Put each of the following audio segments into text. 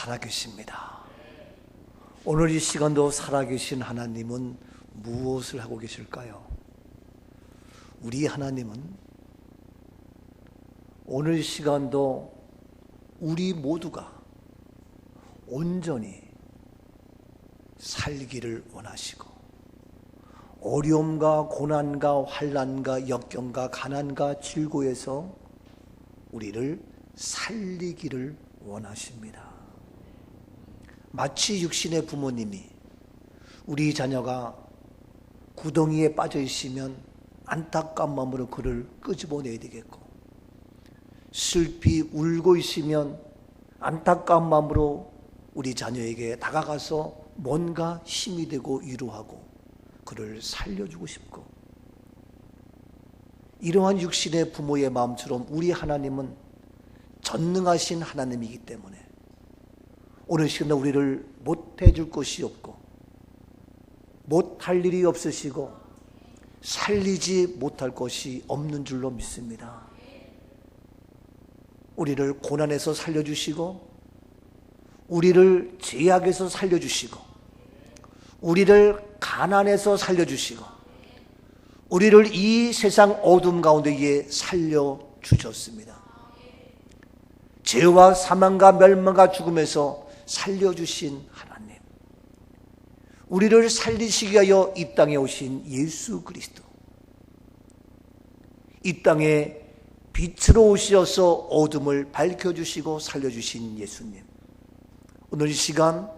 살아계십니다. 오늘 이 시간도 살아계신 하나님은 무엇을 하고 계실까요? 우리 하나님은 오늘 시간도 우리 모두가 온전히 살기를 원하시고, 어려움과 고난과 환난과 역경과 가난과 질고에서 우리를 살리기를 원하십니다. 마치 육신의 부모님이 우리 자녀가 구덩이에 빠져 있으면 안타까운 마음으로 그를 끄집어내야 되겠고, 슬피 울고 있으면 안타까운 마음으로 우리 자녀에게 다가가서 뭔가 힘이 되고 위로하고 그를 살려주고 싶고, 이러한 육신의 부모의 마음처럼 우리 하나님은 전능하신 하나님이기 때문에 오늘 시간에 우리를 못해줄 것이 없고 못할 일이 없으시고 살리지 못할 것이 없는 줄로 믿습니다. 우리를 고난에서 살려주시고, 우리를 죄악에서 살려주시고, 우리를 가난에서 살려주시고, 우리를 이 세상 어둠 가운데에 살려주셨습니다. 죄와 사망과 멸망과 죽음에서 살려주신 하나님, 우리를 살리시기 위하여 이 땅에 오신 예수 그리스도, 이 땅에 빛으로 오셔서 어둠을 밝혀주시고 살려주신 예수님, 오늘 이 시간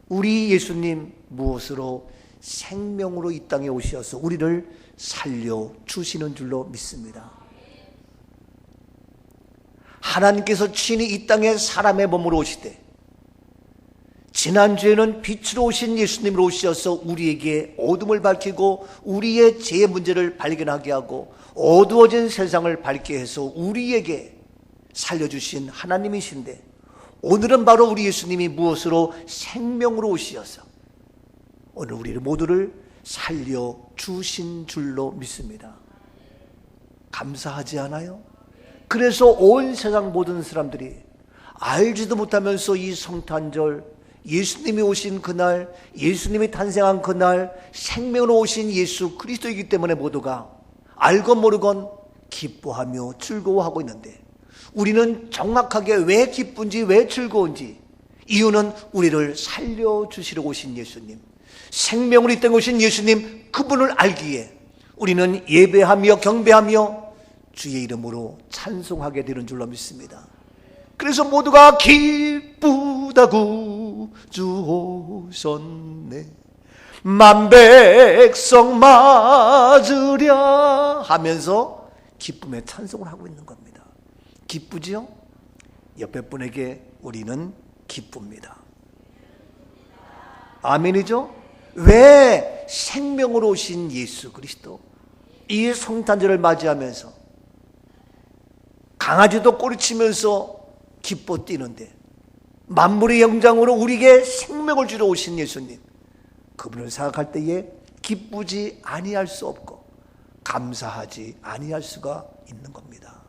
우리 예수님 무엇으로? 생명으로 이 땅에 오셔서 우리를 살려주시는 줄로 믿습니다. 하나님께서 친히 이 땅에 사람의 몸으로 오시되, 지난주에는 빛으로 오신 예수님으로 오셔서 우리에게 어둠을 밝히고 우리의 죄의 문제를 발견하게 하고 어두워진 세상을 밝게 해서 우리에게 살려주신 하나님이신데, 오늘은 바로 우리 예수님이 무엇으로? 생명으로 오시어서 오늘 우리 모두를 살려주신 줄로 믿습니다. 감사하지 않아요? 그래서 온 세상 모든 사람들이 알지도 못하면서 이 성탄절, 예수님이 오신 그날, 예수님이 탄생한 그날, 생명으로 오신 예수 그리스도이기 때문에 모두가 알건 모르건 기뻐하며 즐거워하고 있는데, 우리는 정확하게 왜 기쁜지, 왜 즐거운지, 이유는 우리를 살려주시려고 오신 예수님, 생명으로 이 땅에 오신 예수님, 그분을 알기에 우리는 예배하며 경배하며 주의 이름으로 찬송하게 되는 줄로 믿습니다. 그래서 모두가 기쁘다구 주 오셨네, 만백성 맞으랴 하면서 기쁨의 찬송을 하고 있는 겁니다. 기쁘지요? 옆에 분에게 우리는 기쁩니다. 아멘이죠? 왜? 생명으로 오신 예수 그리스도, 이 성탄절을 맞이하면서 강아지도 꼬리치면서 기뻐 뛰는데, 만물의 영장으로 우리에게 생명을 주러 오신 예수님, 그분을 생각할 때에 기쁘지 아니할 수 없고 감사하지 아니할 수가 있는 겁니다.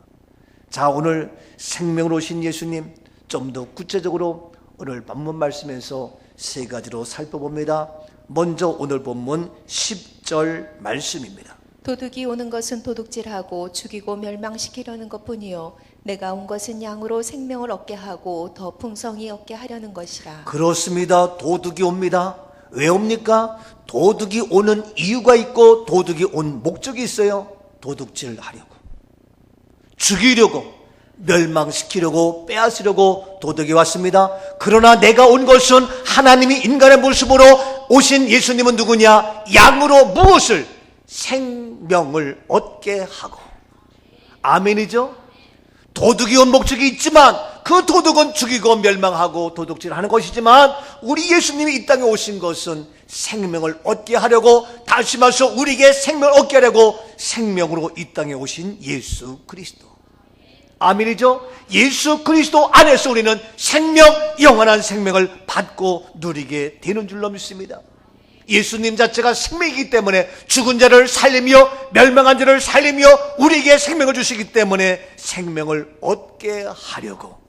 자, 오늘 생명으로 오신 예수님 좀 더 구체적으로 오늘 본문 말씀에서 세 가지로 살펴봅니다. 먼저 오늘 본문 10절 말씀입니다. 도둑이 오는 것은 도둑질하고 죽이고 멸망시키려는 것뿐이요, 내가 온 것은 양으로 생명을 얻게 하고 더 풍성히 얻게 하려는 것이라. 그렇습니다. 도둑이 옵니다. 왜 옵니까? 도둑이 오는 이유가 있고 도둑이 온 목적이 있어요. 도둑질 하려고, 죽이려고, 멸망시키려고, 빼앗으려고 도둑이 왔습니다. 그러나 내가 온 것은, 하나님이 인간의 모습으로 오신 예수님은 누구냐? 양으로 무엇을? 생명을 얻게 하고. 아멘이죠? 도둑이 온 목적이 있지만 그 도둑은 죽이고 멸망하고 도둑질하는 것이지만, 우리 예수님이 이 땅에 오신 것은 생명을 얻게 하려고, 다시 말해서 우리에게 생명을 얻게 하려고 생명으로 이 땅에 오신 예수 그리스도. 아멘이죠? 예수 그리스도 안에서 우리는 생명, 영원한 생명을 받고 누리게 되는 줄로 믿습니다. 예수님 자체가 생명이기 때문에 죽은 자를 살리며 멸망한 자를 살리며 우리에게 생명을 주시기 때문에 생명을 얻게 하려고.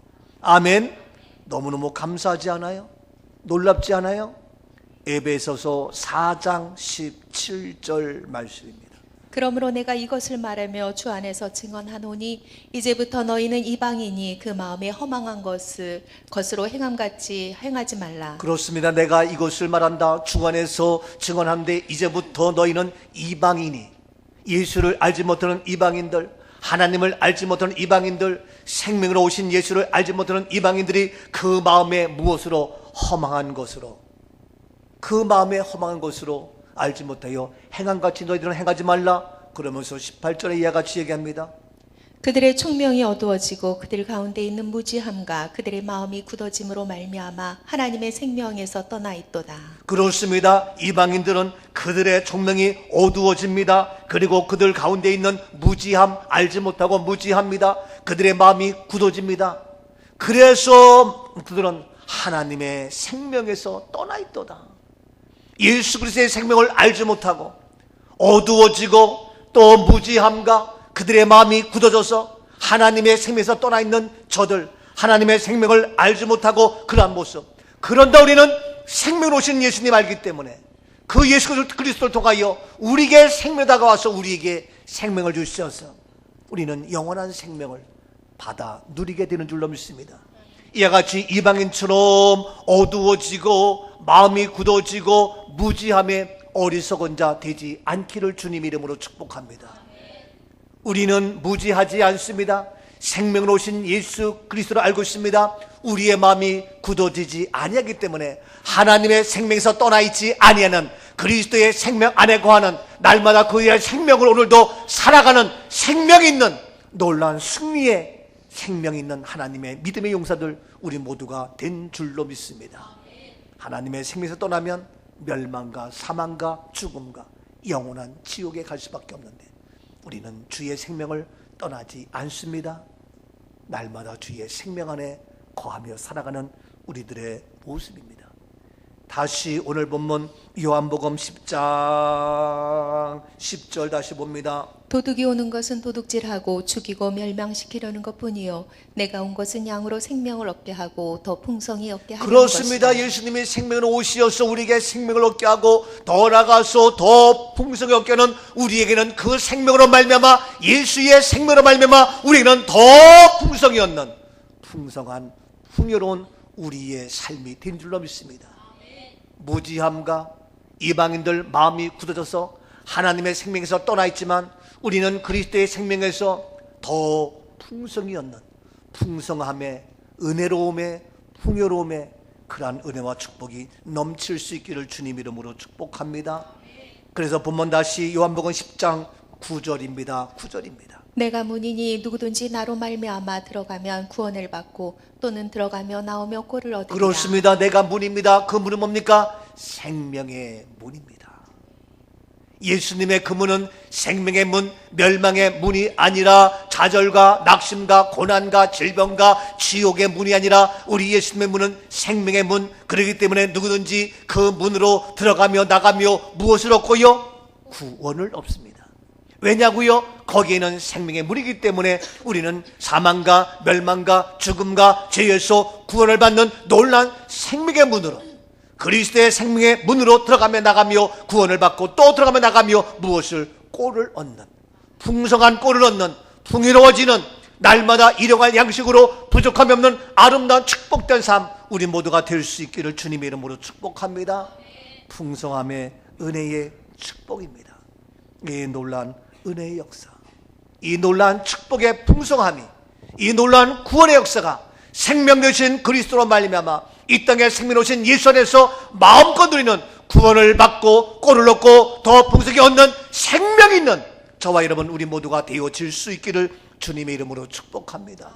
아멘. 너무너무 감사하지 않아요? 놀랍지 않아요? 에베소서 4장 17절 말씀입니다. 그러므로 내가 이것을 말하며 주 안에서 증언하노니 이제부터 너희는 이방인이 그 마음에 허망한 것을 것으로 행함같이 행하지 말라. 그렇습니다. 내가 이것을 말한다. 주 안에서 증언하는데 이제부터 너희는 이방인이, 예수를 알지 못하는 이방인들, 하나님을 알지 못하는 이방인들, 생명으로 오신 예수를 알지 못하는 이방인들이 그 마음에 무엇으로 허망한 것으로, 그 마음에 허망한 것으로 알지 못하여 행함같이 너희들은 행하지 말라. 그러면서 18절에 이와 같이 얘기합니다. 그들의 총명이 어두워지고 그들 가운데 있는 무지함과 그들의 마음이 굳어짐으로 말미암아 하나님의 생명에서 떠나 있도다. 그렇습니다. 이방인들은 그들의 총명이 어두워집니다. 그리고 그들 가운데 있는 무지함, 알지 못하고 무지합니다. 그들의 마음이 굳어집니다. 그래서 그들은 하나님의 생명에서 떠나 있도다. 예수 그리스도의 생명을 알지 못하고 어두워지고 또 무지함과 그들의 마음이 굳어져서 하나님의 생명에서 떠나 있는 저들, 하나님의 생명을 알지 못하고 그러한 모습. 그런다 우리는 생명을 오신 예수님 알기 때문에 그 예수 그리스도를 통하여 우리에게 생명이 다가와서 우리에게 생명을 주셔서 우리는 영원한 생명을 받아 누리게 되는 줄로 믿습니다. 이와 같이 이방인처럼 어두워지고 마음이 굳어지고 무지함에 어리석은 자 되지 않기를 주님 이름으로 축복합니다. 우리는 무지하지 않습니다. 생명으로 오신 예수 그리스도를 알고 있습니다. 우리의 마음이 굳어지지 아니하기 때문에 하나님의 생명에서 떠나 있지 아니하는 그리스도의 생명 안에 거하는 날마다 그의 생명을 오늘도 살아가는 생명 있는 놀라운 승리의 생명 있는 하나님의 믿음의 용사들 우리 모두가 된 줄로 믿습니다. 하나님의 생명에서 떠나면 멸망과 사망과 죽음과 영원한 지옥에 갈 수밖에 없는데 우리는 주의 생명을 떠나지 않습니다. 날마다 주의 생명 안에 거하며 살아가는 우리들의 모습입니다. 다시 오늘 본문 요한복음 10장 10절 다시 봅니다. 도둑이 오는 것은 도둑질하고 죽이고 멸망시키려는 것뿐이요 내가 온 것은 양으로 생명을 얻게 하고 더 풍성히 얻게 하려는 그렇습니다. 것이다. 예수님이 생명으로 오시어서 우리에게 생명을 얻게 하고 더 나아가서 더 풍성히 얻게 하는 우리에게는 그 생명으로 말미암아 예수의 생명으로 말미암아 우리에게는 더 풍성히 얻는 풍성한 풍요로운 우리의 삶이 된 줄로 믿습니다. 무지함과 이방인들 마음이 굳어져서 하나님의 생명에서 떠나 있지만 우리는 그리스도의 생명에서 더 풍성히 얻는 풍성함에 은혜로움에 풍요로움에 그러한 은혜와 축복이 넘칠 수 있기를 주님 이름으로 축복합니다. 그래서 본문 다시 요한복음 10장 9절입니다. 9절입니다. 내가 문이니 누구든지 나로 말미암아 들어가면 구원을 받고 또는 들어가며 나오며 꼴을 얻으리라. 그렇습니다. 내가 문입니다. 그 문은 뭡니까? 생명의 문입니다. 예수님의 그 문은 생명의 문, 멸망의 문이 아니라 좌절과 낙심과 고난과 질병과 지옥의 문이 아니라 우리 예수님의 문은 생명의 문. 그렇기 때문에 누구든지 그 문으로 들어가며 나가며 무엇을 얻고요? 구원을 얻습니다. 왜냐고요? 거기에는 생명의 물이기 때문에 우리는 사망과 멸망과 죽음과 죄에서 구원을 받는 놀라운 생명의 문으로 그리스도의 생명의 문으로 들어가며 나가며 구원을 받고 또 들어가며 나가며 무엇을? 꼴을 얻는 풍성한 꼴을 얻는 풍요로워지는 날마다 일용할 양식으로 부족함이 없는 아름다운 축복된 삶 우리 모두가 될 수 있기를 주님의 이름으로 축복합니다. 풍성함의 은혜의 축복입니다. 이 놀라운 은혜의 역사, 이 놀라운 축복의 풍성함이, 이 놀라운 구원의 역사가 생명 되신 그리스도로 말미암아 이 땅에 생명 오신 예수 안에서 마음껏 누리는 구원을 받고 꼴을 얻고 더 풍성히 얻는 생명 있는 저와 여러분 우리 모두가 되어질 수 있기를 주님의 이름으로 축복합니다.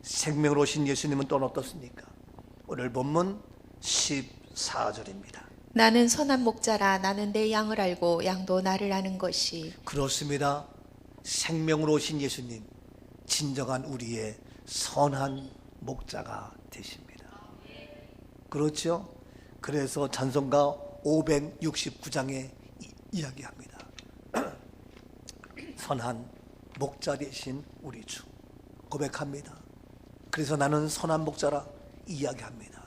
생명으로 오신 예수님은 또 어떻습니까? 오늘 본문 14절입니다. 나는 선한 목자라 나는 내 양을 알고 양도 나를 아는 것이. 그렇습니다. 생명으로 오신 예수님 진정한 우리의 선한 목자가 되십니다. 그렇죠? 그래서 찬송가 569장에 이야기합니다. 선한 목자 되신 우리 주 고백합니다. 그래서 나는 선한 목자라 이야기합니다.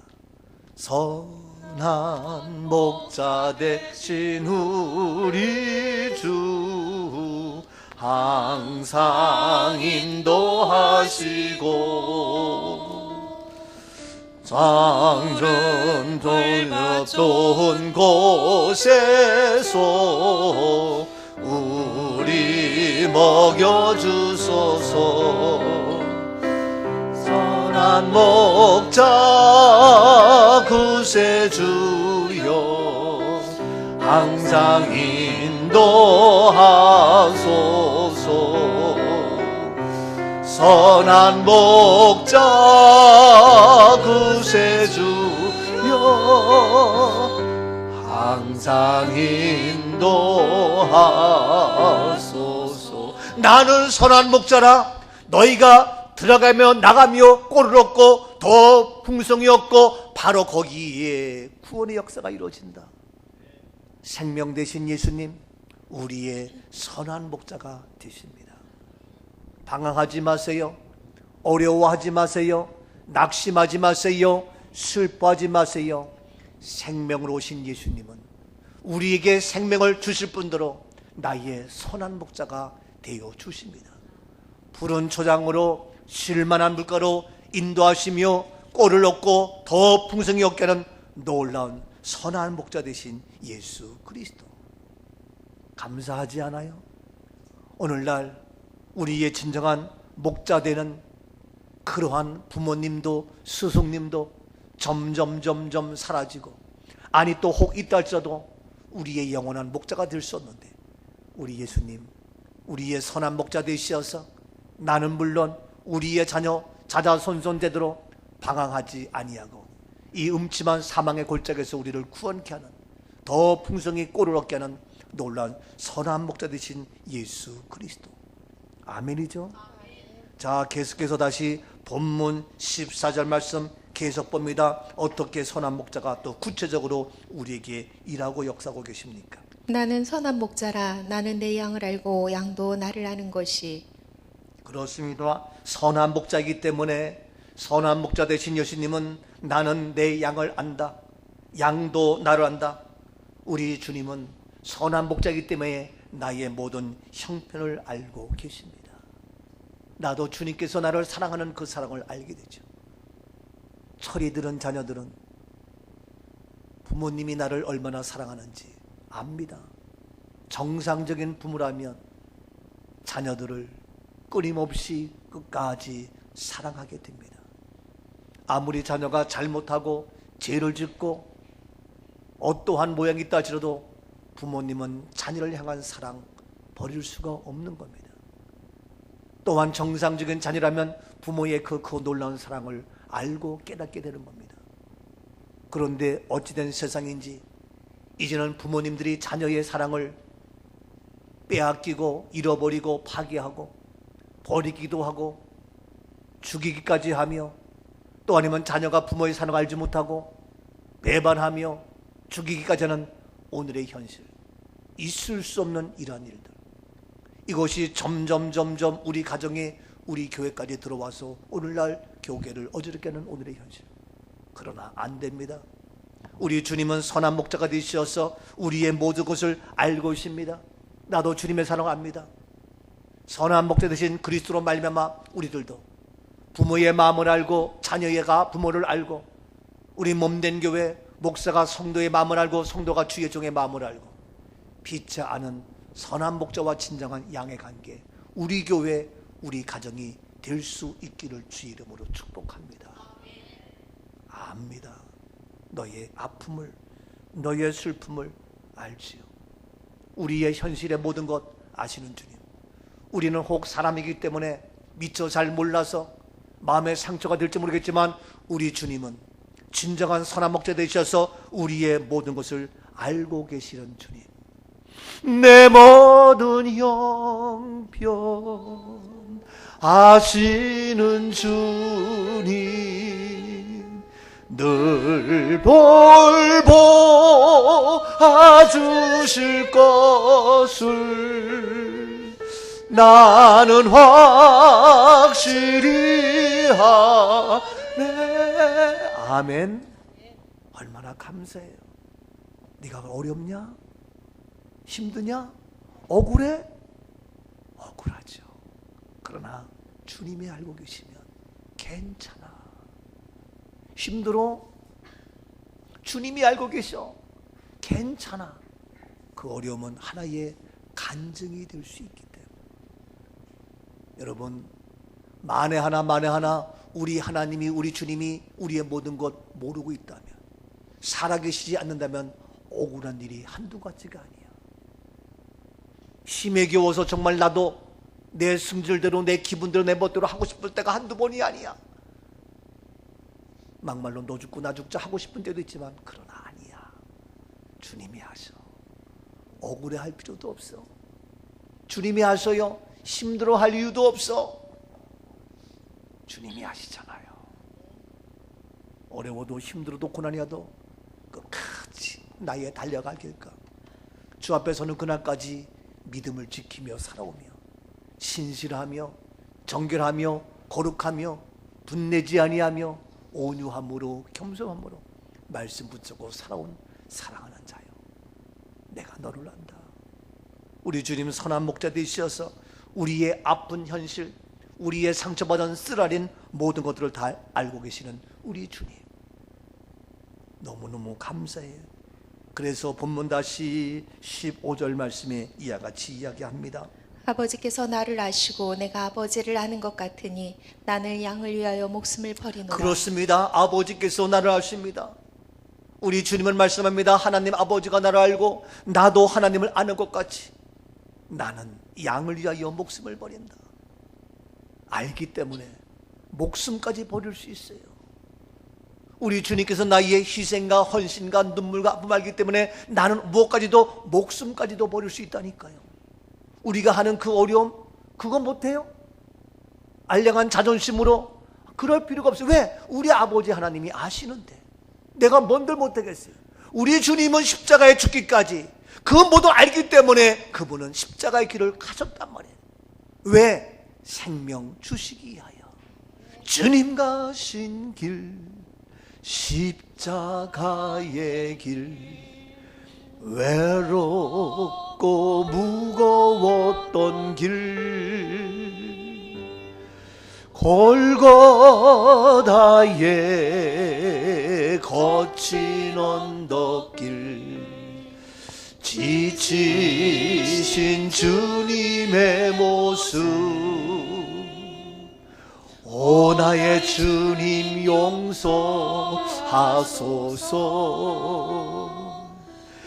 선한 목자 되신 우리 주 항상 인도하시고 장전 돌렸던 곳에서 우리 먹여주소서. 선한 목자 구세주여 항상 인도하소서. 선한 목자 구세주여 항상 인도하소서. 나는 선한 목자라. 너희가 들어가며 나가며 꼴을 얻고 더 풍성히 얻고 바로 거기에 구원의 역사가 이루어진다. 생명 되신 예수님, 우리의 선한 목자가 되십니다. 방황하지 마세요. 어려워하지 마세요. 낙심하지 마세요. 슬퍼하지 마세요. 생명으로 오신 예수님은 우리에게 생명을 주실 뿐더러 나의 선한 목자가 되어 주십니다. 푸른 초장으로 쉴만한 물가로 인도하시며 꼴을 얻고 더 풍성히 얻게 하는 놀라운 선한 목자 되신 예수 그리스도. 감사하지 않아요? 오늘날 우리의 진정한 목자 되는 그러한 부모님도 스승님도 점점 사라지고, 아니 또 혹 있다 할지라도 우리의 영원한 목자가 될 수 없는데, 우리 예수님, 우리의 선한 목자 되시어서 나는 물론 우리의 자녀 자자손손 되도록 방황하지 아니하고 이 음침한 사망의 골짜기에서 우리를 구원케 하는, 더 풍성히 꼴을 얻게 하는 놀라운 선한 목자 되신 예수 그리스도. 아멘이죠? 자, 계속해서 다시 본문 14절 말씀 계속 봅니다. 어떻게 선한 목자가 또 구체적으로 우리에게 일하고 역사하고 계십니까? 나는 선한 목자라. 나는 내 양을 알고 양도 나를 아는 것이. 그렇습니다. 선한 목자이기 때문에 선한 목자 되신 예수님은 나는 내 양을 안다. 양도 나를 안다. 우리 주님은 선한 목자이기 때문에 나의 모든 형편을 알고 계십니다. 나도 주님께서 나를 사랑하는 그 사랑을 알게 되죠. 철이 들은 자녀들은 부모님이 나를 얼마나 사랑하는지 압니다. 정상적인 부모라면 자녀들을 끊임없이 끝까지 사랑하게 됩니다. 아무리 자녀가 잘못하고 죄를 짓고 어떠한 모양이 있다 할지라도 부모님은 자녀를 향한 사랑 버릴 수가 없는 겁니다. 또한 정상적인 자녀라면 부모의 그 놀라운 사랑을 알고 깨닫게 되는 겁니다. 그런데 어찌된 세상인지 이제는 부모님들이 자녀의 사랑을 빼앗기고 잃어버리고 파괴하고 버리기도 하고 죽이기까지 하며, 또 아니면 자녀가 부모의 사랑을 알지 못하고 배반하며 죽이기까지 하는 오늘의 현실, 있을 수 없는 이러한 일들, 이것이 점점 우리 가정에, 우리 교회까지 들어와서 오늘날 교계를 어지럽게 하는 오늘의 현실. 그러나 안 됩니다. 우리 주님은 선한 목자가 되시어서 우리의 모든 것을 알고 계십니다. 나도 주님의 사랑을 압니다. 선한 목자 되신 그리스도로 말미암아 우리들도 부모의 마음을 알고, 자녀가 부모를 알고, 우리 몸된 교회 목사가 성도의 마음을 알고, 성도가 주의 종의 마음을 알고, 피치 않은 선한 목자와 진정한 양의 관계, 우리 교회, 우리 가정이 될 수 있기를 주의 이름으로 축복합니다. 압니다. 너의 아픔을, 너의 슬픔을 알지요. 우리의 현실의 모든 것 아시는 주님, 우리는 혹 사람이기 때문에 미처 잘 몰라서 마음의 상처가 될지 모르겠지만 우리 주님은 진정한 선한 목자 되셔서 우리의 모든 것을 알고 계시는 주님, 내 모든 형편 아시는 주님, 늘 돌보아주실 것을 나는 확실히 아네. 아멘. 얼마나 감사해요. 네가 어렵냐? 힘드냐? 억울해? 억울하죠. 그러나 주님이 알고 계시면 괜찮아. 힘들어? 주님이 알고 계셔. 괜찮아. 그 어려움은 하나의 간증이 될 수 있기 때문에. 여러분, 만에 하나 우리 하나님이, 우리 주님이 우리의 모든 것 모르고 있다면, 살아계시지 않는다면 억울한 일이 한두 가지가 아니야. 힘에 겨워서 정말 나도 내 승질대로, 내 기분대로, 내 멋대로 하고 싶을 때가 한두 번이 아니야. 막말로 너 죽고 나 죽자 하고 싶은 때도 있지만, 그러나 아니야. 주님이 하셔. 억울해할 필요도 없어. 주님이 하셔요. 힘들어할 이유도 없어. 주님이 하시잖아요. 어려워도 힘들어도 고난이 와도 끝까지 나의 달려갈 길가, 주 앞에서는 그날까지 믿음을 지키며 살아오며, 신실하며 정결하며 거룩하며 분내지 아니하며 온유함으로 겸손함으로 말씀 붙잡고 살아온 사랑하는 자요, 내가 너를 안다. 우리 주님 선한 목자 되시어서 우리의 아픈 현실, 우리의 상처받은 쓰라린 모든 것들을 다 알고 계시는 우리 주님, 너무너무 감사해요. 그래서 본문 다시 15절 말씀에 이와 같이 이야기합니다. 아버지께서 나를 아시고 내가 아버지를 아는 것 같으니 나는 양을 위하여 목숨을 버리노라. 그렇습니다. 아버지께서 나를 아십니다. 우리 주님은 말씀합니다. 하나님 아버지가 나를 알고 나도 하나님을 아는 것 같이 나는 양을 위하여 목숨을 버린다. 알기 때문에 목숨까지 버릴 수 있어요. 우리 주님께서 나의 희생과 헌신과 눈물과 아픔을 알기 때문에 나는 무엇까지도, 목숨까지도 버릴 수 있다니까요. 우리가 하는 그 어려움, 그거 못해요? 알량한 자존심으로 그럴 필요가 없어요. 왜? 우리 아버지 하나님이 아시는데 내가 뭔들 못하겠어요. 우리 주님은 십자가에 죽기까지 그 모두 알기 때문에 그분은 십자가의 길을 가셨단 말이에요. 왜? 생명 주시기 위하여. 주님 가신 길, 십자가의 길, 외롭고 무거웠던 길, 골고다의 거친 언덕길, 지치신 주님의 모습, 오 나의 주님 용서하소서.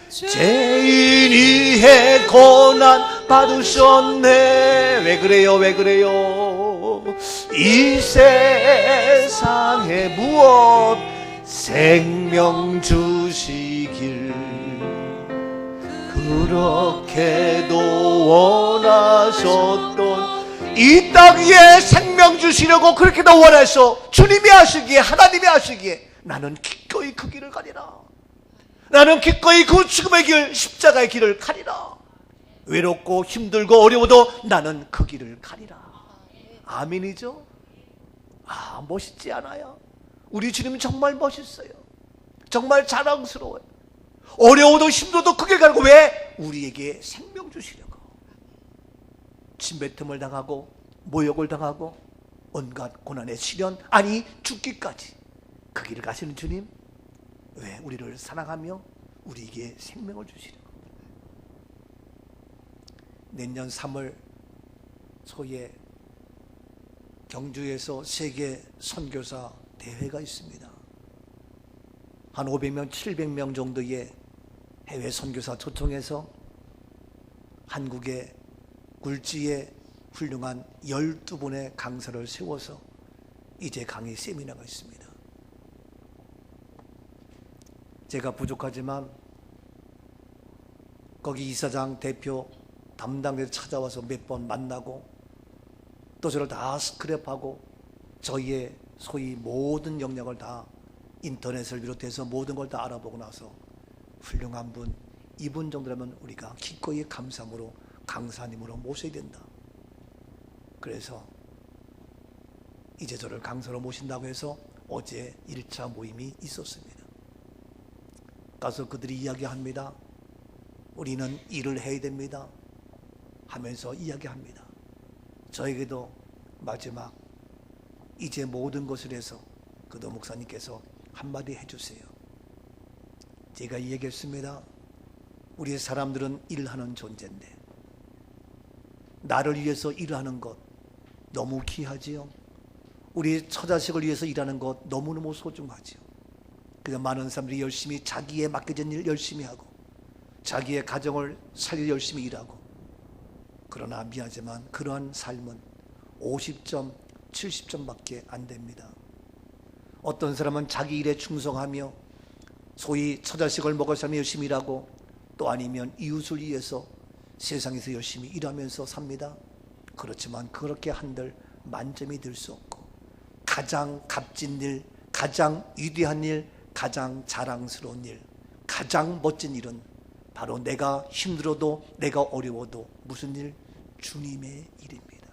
죄인이해 고난 받으셨네. 왜 그래요? 왜 그래요? 이 세상에 무엇 생명 주시길 그렇게도 원하셨던, 이 땅 위에 생명 주시려고 그렇게도 원해서 주님이 하시기에, 하나님이 하시기에 나는 기꺼이 그 길을 가리라. 나는 기꺼이 그 죽음의 길, 십자가의 길을 가리라. 외롭고 힘들고 어려워도 나는 그 길을 가리라. 아멘이죠? 아, 멋있지 않아요? 우리 주님은 정말 멋있어요. 정말 자랑스러워요. 어려워도 힘들어도 그 길 가고. 왜? 우리에게 생명 주시려고. 침뱉음을 당하고 모욕을 당하고 온갖 고난의 시련, 아니 죽기까지 그 길을 가시는 주님, 왜? 우리를 사랑하며 우리에게 생명을 주시려고. 내년 3월 초에 경주에서 세계 선교사 대회가 있습니다. 한 500명, 700명 정도의 해외 선교사 초청해서 한국의 굴지에 훌륭한 12분의 강사를 세워서 이제 강의 세미나가 있습니다. 제가 부족하지만 거기 이사장, 대표, 담당자를 찾아와서 몇 번 만나고 또 저를 다 스크랩하고 저희의 소위 모든 역량을 다 인터넷을 비롯해서 모든 걸 다 알아보고 나서 훌륭한 분, 이분 정도라면 우리가 기꺼이 감사함으로 강사님으로 모셔야 된다. 그래서 이제 저를 강사로 모신다고 해서 어제 1차 모임이 있었습니다. 가서 그들이 이야기합니다. 우리는 일을 해야 됩니다 하면서 이야기합니다. 저에게도 마지막 이제 모든 것을 해서 그도 목사님께서 한마디 해주세요. 제가 얘기했습니다. 우리 사람들은 일하는 존재인데 나를 위해서 일하는 것 너무 귀하지요. 우리 처자식을 위해서 일하는 것 너무너무 소중하지요. 그래서 많은 사람들이 열심히 자기의 맡겨진 일 열심히 하고 자기의 가정을 살려 열심히 일하고, 그러나 미안하지만 그러한 삶은 50점, 70점밖에 안 됩니다. 어떤 사람은 자기 일에 충성하며 소위 처자식을 먹을 사람이 열심히 일하고, 또 아니면 이웃을 위해서 세상에서 열심히 일하면서 삽니다. 그렇지만 그렇게 한들 만점이 될 수 없고, 가장 값진 일, 가장 위대한 일, 가장 자랑스러운 일, 가장 멋진 일은 바로 내가 힘들어도 내가 어려워도 무슨 일? 주님의 일입니다.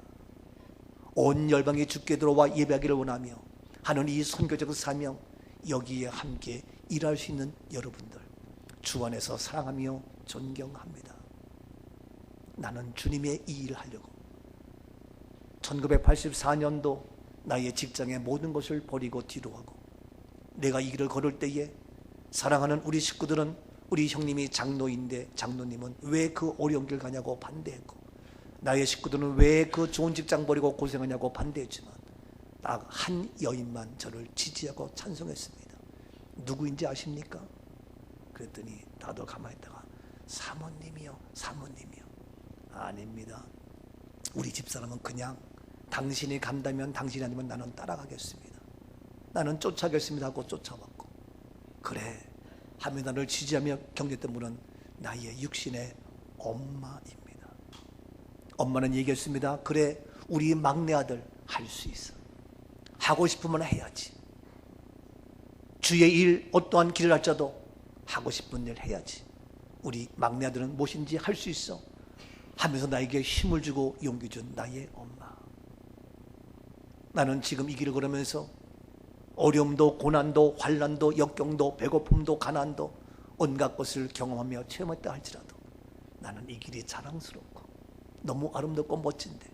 온 열방이 주께 들어와 예배하기를 원하며 하는 이 선교적 사명, 여기에 함께 일할 수 있는 여러분들 주 안에서 사랑하며 존경합니다. 나는 주님의 이 일을 하려고 1984년도 나의 직장의 모든 것을 버리고 뒤로 하고, 내가 이 길을 걸을 때에 사랑하는 우리 식구들은 우리 형님이 장로인데 장로님은 왜 그 어려운 길 가냐고 반대했고, 나의 식구들은 왜 그 좋은 직장 버리고 고생하냐고 반대했지만 딱 한 여인만 저를 지지하고 찬송했습니다. 누구인지 아십니까? 그랬더니 다들 가만히 있다가 사모님이요, 사모님이요. 아닙니다. 우리 집사람은 그냥 당신이 간다면 당신이 아니면 나는 따라가겠습니다. 나는 쫓아가겠습니다 하고 쫓아왔고, 그래 하며 나를 지지하며 격려했던 분은 나의 육신의 엄마입니다. 엄마는 얘기했습니다. 그래, 우리 막내 아들 할 수 있어. 하고 싶으면 해야지. 주의 일 어떠한 길을 할지라도 하고 싶은 일 해야지. 우리 막내 아들은 무엇인지 할 수 있어 하면서 나에게 힘을 주고 용기 준 나의 엄마. 나는 지금 이 길을 걸으면서 어려움도 고난도 환난도 역경도 배고픔도 가난도 온갖 것을 경험하며 체험했다 할지라도 나는 이 길이 자랑스럽고 너무 아름답고 멋진데,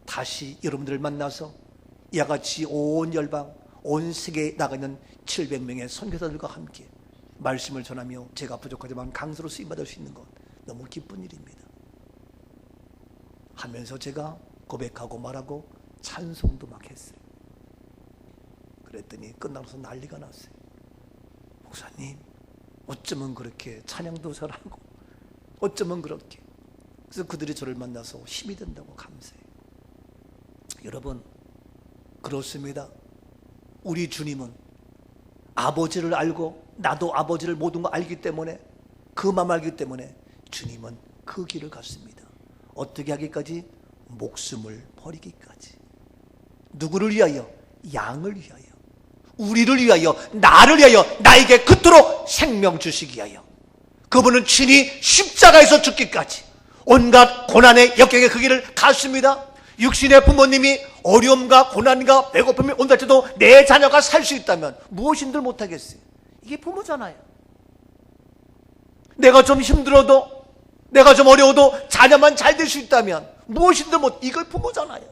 다시 여러분들을 만나서 이와 같이 온 열방 온 세계에 나가 있는 700명의 선교사들과 함께 말씀을 전하며 제가 부족하지만 강수로 쓰임받을 수 있는 것 너무 기쁜 일입니다 하면서 제가 고백하고 말하고 찬송도 막 했어요. 그랬더니 끝나서 난리가 났어요. 목사님, 어쩌면 그렇게 찬양도 잘하고 어쩌면 그렇게. 그래서 그들이 저를 만나서 힘이 된다고 감사해요. 여러분, 그렇습니다. 우리 주님은 아버지를 알고 나도 아버지를 모든 거 알기 때문에, 그 마음 알기 때문에 주님은 그 길을 갔습니다. 어떻게 하기까지? 목숨을 버리기까지. 누구를 위하여? 양을 위하여, 우리를 위하여, 나를 위하여, 나에게 그토록 생명 주시기 위하여 그분은 친히 십자가에서 죽기까지 온갖 고난의 역경의 그 길을 갔습니다. 육신의 부모님이 어려움과 고난과 배고픔이 온다 해도 내 자녀가 살 수 있다면 무엇인들 못하겠어요. 이게 부모잖아요. 내가 좀 힘들어도, 내가 좀 어려워도 자녀만 잘 될 수 있다면 무엇인들 못, 이걸 부모잖아요.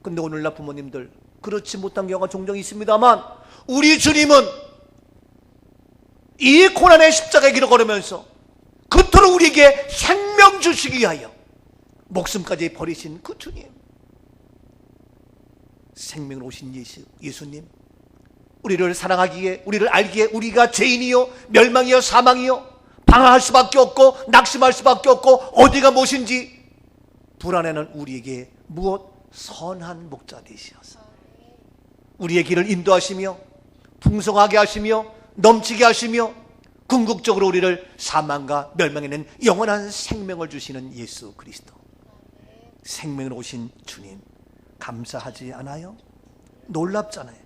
근데 오늘날 부모님들 그렇지 못한 경우가 종종 있습니다만, 우리 주님은 이 고난의 십자가의 길을 걸으면서 그토록 우리에게 생명 주시기 위하여 목숨까지 버리신 그 주님, 생명을 오신 예수님, 우리를 사랑하기에, 우리를 알기에 우리가 죄인이요 멸망이요 사망이요 방황할 수밖에 없고 낙심할 수밖에 없고 어디가 무엇인지 불안해하는 우리에게 무엇? 선한 목자 되시어서 우리의 길을 인도하시며 풍성하게 하시며 넘치게 하시며 궁극적으로 우리를 사망과 멸망에는 영원한 생명을 주시는 예수 그리스도, 생명을 오신 주님, 감사하지 않아요? 놀랍잖아요.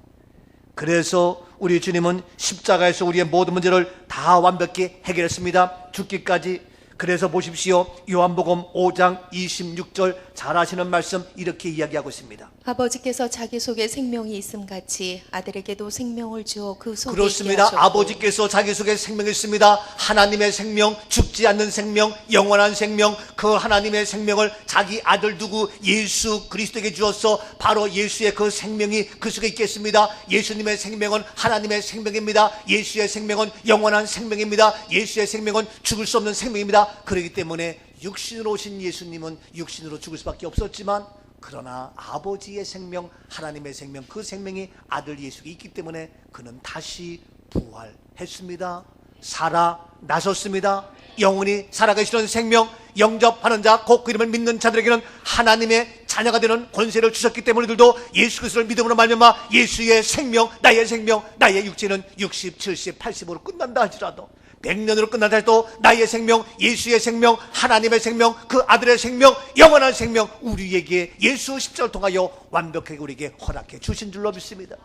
그래서 우리 주님은 십자가에서 우리의 모든 문제를 다 완벽히 해결했습니다. 죽기까지. 그래서 보십시오. 요한복음 5장 26절 잘 아시는 말씀 이렇게 이야기하고 있습니다. 아버지께서 자기 속에 생명이 있음 같이 아들에게도 생명을 주어 그 속에 그렇습니다. 있게 하셨고 아버지께서 자기 속에 생명이 있습니다. 하나님의 생명, 죽지 않는 생명, 영원한 생명, 그 하나님의 생명을 자기 아들 두고 예수 그리스도에게 주어서 바로 예수의 그 생명이 그 속에 있겠습니다. 예수님의 생명은 하나님의 생명입니다. 예수의 생명은 영원한 생명입니다. 예수의 생명은 죽을 수 없는 생명입니다. 그렇기 때문에 육신으로 오신 예수님은 육신으로 죽을 수밖에 없었지만, 그러나 아버지의 생명, 하나님의 생명, 그 생명이 아들 예수가 있기 때문에 그는 다시 부활했습니다. 살아나셨습니다. 영원히 살아계시는 생명, 영접하는 자, 곧 그 이름을 믿는 자들에게는 하나님의 자녀가 되는 권세를 주셨기 때문에 우리들도 예수 그리스도를 믿음으로 말미암아 예수의 생명, 나의 육체는 60, 70, 80으로 끝난다 할지라도, 100년으로 끝난다 해도 나의 생명, 예수의 생명, 하나님의 생명, 그 아들의 생명, 영원한 생명, 우리에게 예수 십자가를 통하여 완벽하게 우리에게 허락해 주신 줄로 믿습니다.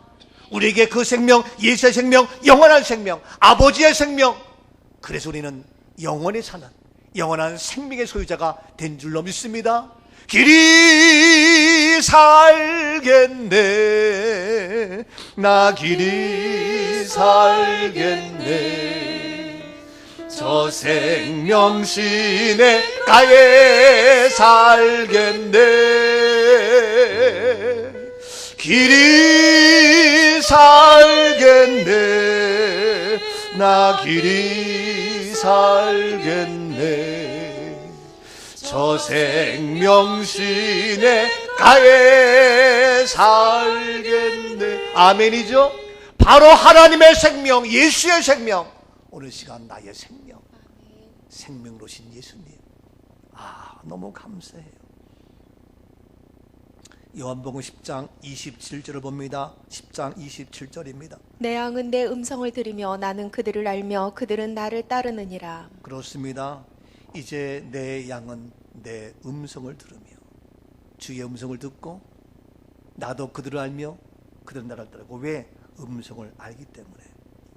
우리에게 그 생명, 예수의 생명, 영원한 생명, 아버지의 생명, 그래서 우리는 영원히 사는 영원한 생명의 소유자가 된 줄로 믿습니다. 길이 살겠네, 나 길이 살겠네, 저 생명 시내가에 살겠네, 길이 살겠네, 나 길이 살겠네, 저 생명 시내가에 살겠네. 아멘이죠? 바로 하나님의 생명, 예수의 생명, 오늘 시간 나의 생명, 생명으로 오신 예수님, 너무 감사해요. 요한복음 10장 27절을 봅니다. 10장 27절입니다. 내 양은 내 음성을 들으며 나는 그들을 알며 그들은 나를 따르느니라. 그렇습니다. 이제 내 양은 내 음성을 들으며, 주의 음성을 듣고 나도 그들을 알며 그들은 나를 따르고. 왜? 음성을 알기 때문에.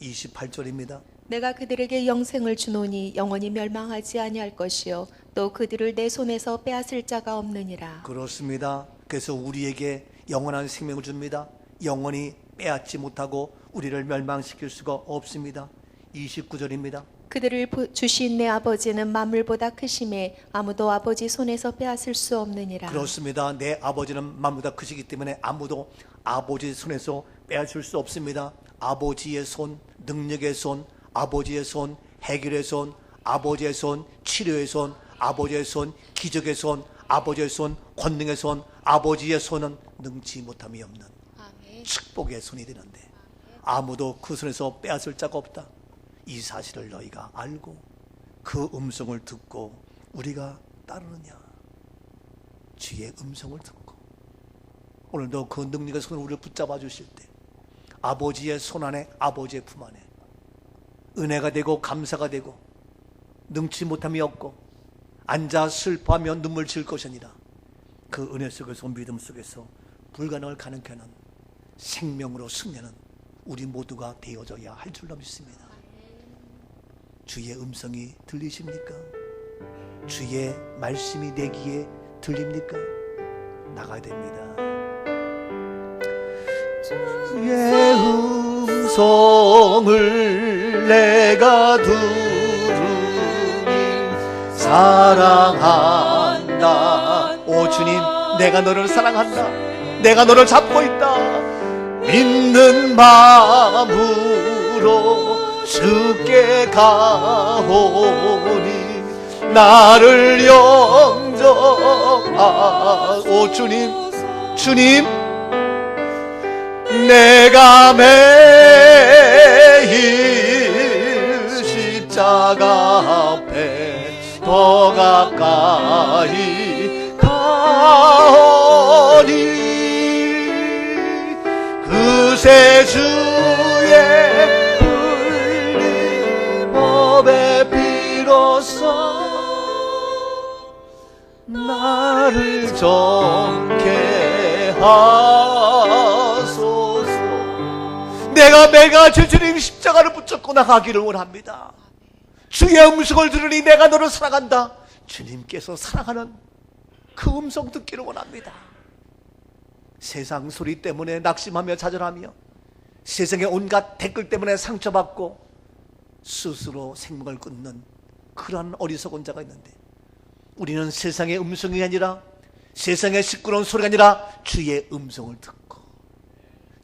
28절입니다. 내가 그들에게 영생을 주노니 영원히 멸망하지 아니할 것이요 또 그들을 내 손에서 빼앗을 자가 없느니라. 그렇습니다. 그래서 우리에게 영원한 생명을 줍니다. 영원히 빼앗지 못하고 우리를 멸망시킬 수가 없습니다. 29절입니다. 그들을 주신 내 아버지는 만물보다 크심에 아무도 아버지 손에서 빼앗을 수 없느니라. 그렇습니다. 내 아버지는 만물보다 크시기 때문에 아무도 아버지 손에서 빼앗을 수 없습니다. 아버지의 손, 능력의 손, 아버지의 손, 해결의 손, 아버지의 손, 치료의 손, 아버지의 손, 기적의 손, 아버지의 손, 권능의 손, 아버지의 손은 능치 못함이 없는 축복의 손이 되는데 아무도 그 손에서 빼앗을 자가 없다. 이 사실을 너희가 알고 그 음성을 듣고 우리가 따르느냐. 주의 음성을 듣고 오늘도 그 능력의 손을 우리를 붙잡아 주실 때 아버지의 손 안에, 아버지의 품 안에 은혜가 되고 감사가 되고 능치 못함이 없고 앉아 슬퍼하며 눈물 질 것이 아니라 그 은혜 속에서, 믿음 속에서 불가능을 가능케 하는 생명으로 승리하는 우리 모두가 되어져야 할 줄로 믿습니다. 주의 음성이 들리십니까? 주의 말씀이 내 귀에 들립니까? 나가야 됩니다. 주의 음성을 내가 들으니 사랑한다. 오 주님, 내가 너를 사랑한다. 내가 너를 잡고 있다. 믿는 마음으로 주께 가오니 나를 영접하. 오 주님, 주님, 내가 매일 십자가 앞에 더 가까이 가오니 그새 주의 흘린 법의 피로써 나를 정케 하소서. 내가 매일같이 주님 십자가를 붙잡고 나가기를 원합니다. 주의 음성을 들으니 내가 너를 사랑한다. 주님께서 사랑하는 그 음성 듣기를 원합니다. 세상 소리 때문에 낙심하며 좌절하며 세상의 온갖 댓글 때문에 상처받고 스스로 생명을 끊는 그러한 어리석은 자가 있는데, 우리는 세상의 음성이 아니라, 세상의 시끄러운 소리가 아니라 주의 음성을 듣고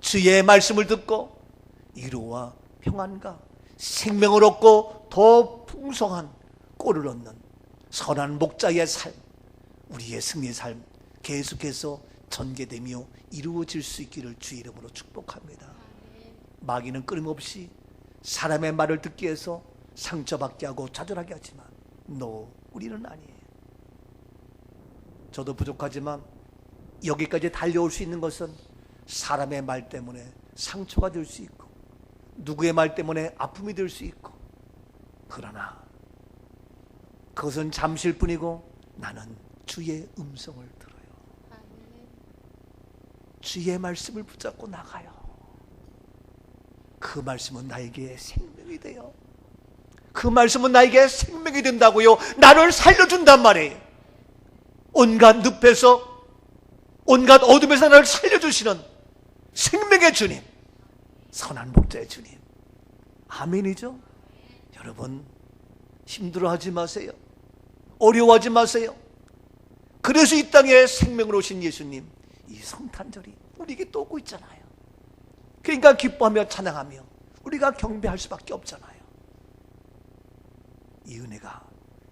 주의 말씀을 듣고 위로와 평안과 생명을 얻고 더 풍성한 꼴을 얻는 선한 목자의 삶, 우리의 승리의 삶 계속해서 전개되며 이루어질 수 있기를 주의 이름으로 축복합니다. 마귀는 끊임없이 사람의 말을 듣기 위해서 상처받게 하고 좌절하게 하지만 우리는 아니에요. 저도 부족하지만 여기까지 달려올 수 있는 것은 사람의 말 때문에 상처가 될 수 있고 누구의 말 때문에 아픔이 될 수 있고, 그러나 그것은 잠시일 뿐이고 나는 주의 음성을 들어요. 주의 말씀을 붙잡고 나가요. 그 말씀은 나에게 생명이 돼요. 그 말씀은 나에게 생명이 된다고요. 나를 살려준단 말이에요. 온갖 늪에서, 온갖 어둠에서 나를 살려주시는 생명의 주님, 선한 목자의 주님. 아멘이죠? 여러분, 힘들어하지 마세요. 어려워하지 마세요. 그래서 이 땅에 생명으로 오신 예수님, 이 성탄절이 우리에게 또 오고 있잖아요. 그러니까 기뻐하며 찬양하며 우리가 경배할 수밖에 없잖아요. 이 은혜가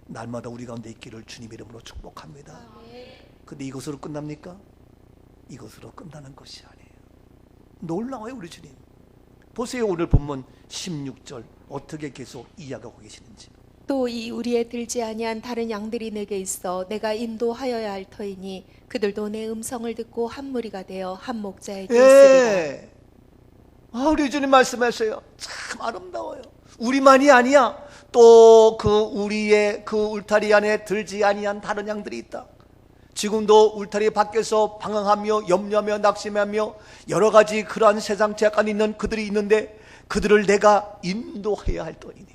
날마다 우리 가운데 있기를 주님 이름으로 축복합니다. 근데 이것으로 끝납니까? 이것으로 끝나는 것이 아니에요. 놀라워요. 우리 주님 보세요. 오늘 본문 16절 어떻게 계속 이야기하고 계시는지. 또 이 우리에 들지 아니한 다른 양들이 내게 있어 내가 인도하여야 할 터이니 그들도 내 음성을 듣고 한 무리가 되어 한 목자에게 있으리라. 우리 주님 말씀하세요. 참 아름다워요. 우리만이 아니야. 또 그 우리의 그 울타리 안에 들지 아니한 다른 양들이 있다. 지금도 울타리 밖에서 방황하며 염려하며 낙심하며 여러 가지 그러한 세상 제약간 있는 그들이 있는데, 그들을 내가 인도해야 할 터이니.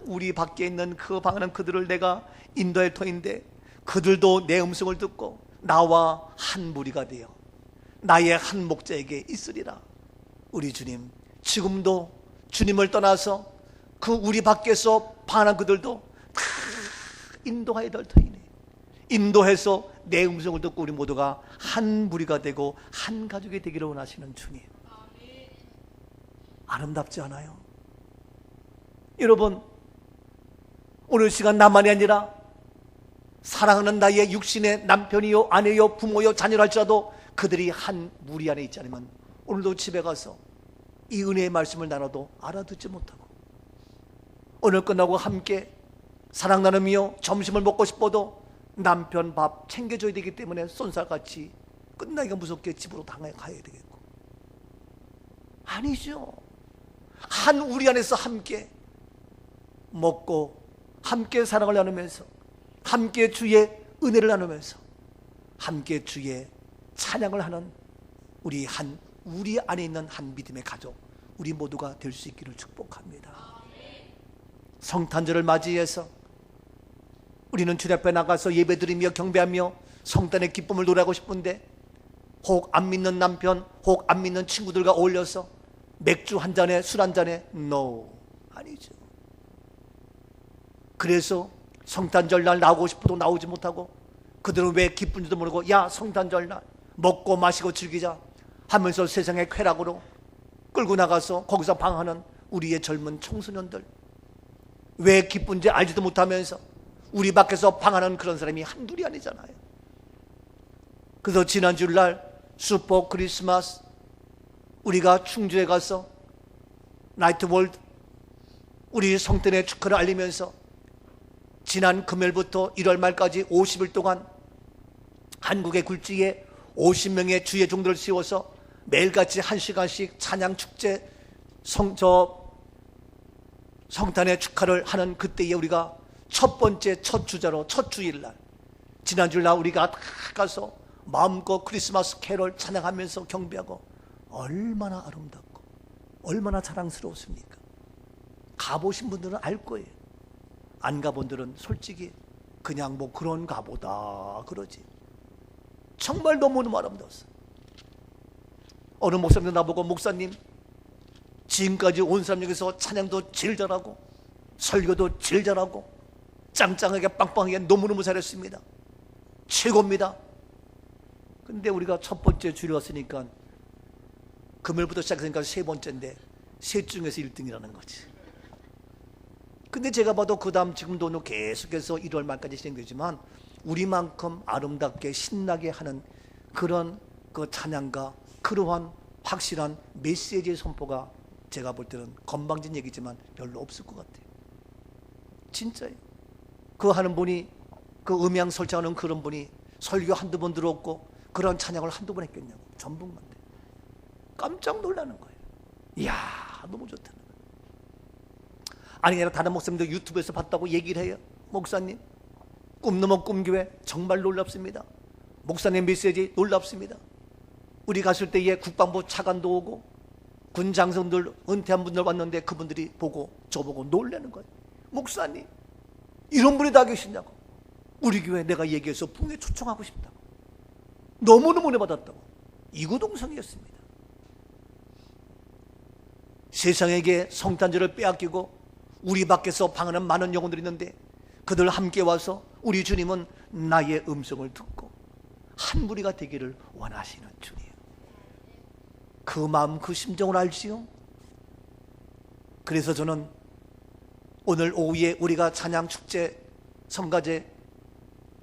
우리 밖에 있는 그 방황하는 그들을 내가 인도할 터인데, 그들도 내 음성을 듣고 나와 한 무리가 되어 나의 한 목자에게 있으리라. 우리 주님 지금도 주님을 떠나서 그 우리 밖에서 방황한 그들도 다 인도해야 될 터이니, 인도해서 내 음성을 듣고 우리 모두가 한 무리가 되고 한 가족이 되기를 원하시는 주님. 아름답지 않아요? 여러분, 오늘 시간 나만이 아니라 사랑하는 나의 육신의 남편이요 아내요 부모요 자녀라 할지라도 그들이 한 무리 안에 있지 않으면 오늘도 집에 가서 이 은혜의 말씀을 나눠도 알아듣지 못하고, 오늘 끝나고 함께 사랑 나누며 점심을 먹고 싶어도 남편 밥 챙겨줘야 되기 때문에 쏜살같이 끝나기가 무섭게 집으로 가야 되겠고, 아니죠. 한 우리 안에서 함께 먹고 함께 사랑을 나누면서 함께 주의 은혜를 나누면서 함께 주의 찬양을 하는 우리 안에 있는 한 믿음의 가족, 우리 모두가 될 수 있기를 축복합니다. 성탄절을 맞이해서 우리는 주님 앞에 나가서 예배드리며 경배하며 성탄의 기쁨을 노래하고 싶은데, 혹 안 믿는 남편, 혹 안 믿는 친구들과 어울려서 맥주 한 잔에 술 한 잔에 아니죠. 그래서 성탄절 날 나오고 싶어도 나오지 못하고, 그들은 왜 기쁜지도 모르고 야 성탄절 날 먹고 마시고 즐기자 하면서 세상의 쾌락으로 끌고 나가서 거기서 방황하는 우리의 젊은 청소년들, 왜 기쁜지 알지도 못하면서 우리 밖에서 방황하는 그런 사람이 한둘이 아니잖아요. 그래서 지난 주일날 슈퍼 크리스마스 우리가 충주에 가서 나이트 월드 우리 성탄의 축하를 알리면서 지난 금요일부터 1월 말까지 50일 동안 한국의 굴지에 50명의 주의 종들을 씌워서 매일같이 1시간씩 찬양 축제 성탄의 축하를 하는 그때에 우리가 첫 번째 첫 주자로 첫 주일날 지난 주일날 우리가 다 가서 마음껏 크리스마스 캐롤 찬양하면서 경배하고 얼마나 아름답고 얼마나 자랑스러웠습니까? 가보신 분들은 알 거예요. 안 가본 분들은 솔직히 그냥 뭐 그런가 보다 그러지. 정말 너무너무 아름다웠어. 어느 목사님도 나보고 목사님 지금까지 온 사람 중에서 찬양도 제일 잘하고 설교도 제일 잘하고 짱짱하게 빵빵하게 너무너무 잘했습니다. 최고입니다. 근데 우리가 첫 번째 주일 왔으니까 금요일부터 시작했으니까 세 번째인데 셋 중에서 1등이라는 거지. 근데 제가 봐도 그 다음 지금도 계속해서 1월 말까지 진행되지만 우리만큼 아름답게 신나게 하는 그런 그 찬양과 그러한 확실한 메시지의 선포가 제가 볼 때는 건방진 얘기지만 별로 없을 것 같아요. 진짜예요. 그 하는 분이 그 음향 설정하는 그런 분이 설교 한두 번 들었고 그런 찬양을 한두 번 했겠냐고. 전북만데 깜짝 놀라는 거예요. 이야 너무 좋다는 거예요. 아니 내가 다른 목사님들 유튜브에서 봤다고 얘기를 해요. 목사님 꿈 넘어 꿈교회 정말 놀랍습니다. 목사님 메시지 놀랍습니다. 우리 갔을 때에 국방부 차관도 오고 군 장성들 은퇴한 분들 왔는데 그분들이 보고 저보고 놀라는 거예요. 목사님 이런 분이 다 계시냐고. 우리 교회 내가 얘기해서 풍에 초청하고 싶다고. 너무너무 은혜 받았다고. 이구동성이었습니다. 세상에게 성탄절을 빼앗기고 우리 밖에서 방하는 많은 영혼들이 있는데 그들 함께 와서 우리 주님은 나의 음성을 듣고 한 무리가 되기를 원하시는 주님. 그 마음 그 심정을 알지요? 그래서 저는 오늘 오후에 우리가 찬양 축제 성가제